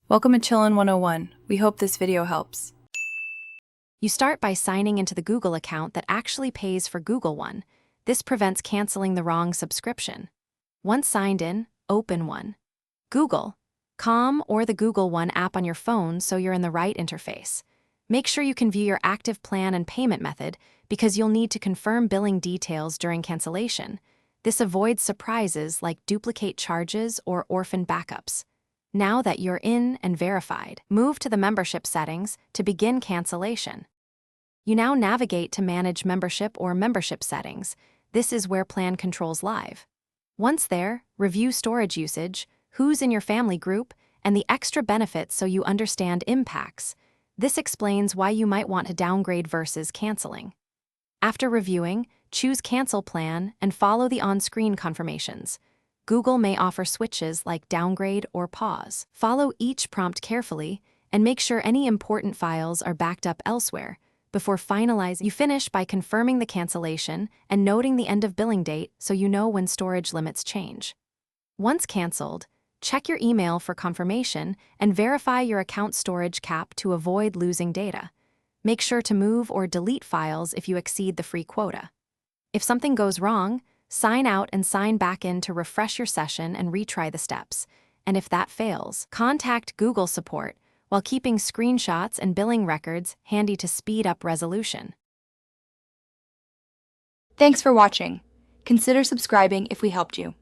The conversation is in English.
Welcome to Chillin' 101. We hope this video helps. You start by signing into the Google account that actually pays for Google One. This prevents canceling the wrong subscription. Once signed in, open One. Google.com or the Google One app on your phone so you're in the right interface. Make sure you can view your active plan and payment method because you'll need to confirm billing details during cancellation. This avoids surprises like duplicate charges or orphan backups. Now that you're in and verified, move to the membership settings to begin cancellation. You now navigate to manage membership or membership settings. This is where plan controls live. Once there, review storage usage, who's in your family group, and the extra benefits so you understand impacts. This explains why you might want to downgrade versus canceling. After reviewing, choose Cancel Plan and follow the on-screen confirmations. Google may offer switches like downgrade or pause. Follow each prompt carefully and make sure any important files are backed up elsewhere. Before finalizing, you finish by confirming the cancellation and noting the end of billing date so you know when storage limits change. Once canceled, check your email for confirmation and verify your account storage cap to avoid losing data. Make sure to move or delete files if you exceed the free quota. If something goes wrong, sign out and sign back in to refresh your session and retry the steps. And if that fails, contact Google support while keeping screenshots and billing records handy to speed up resolution. Thanks for watching. Consider subscribing if we helped you.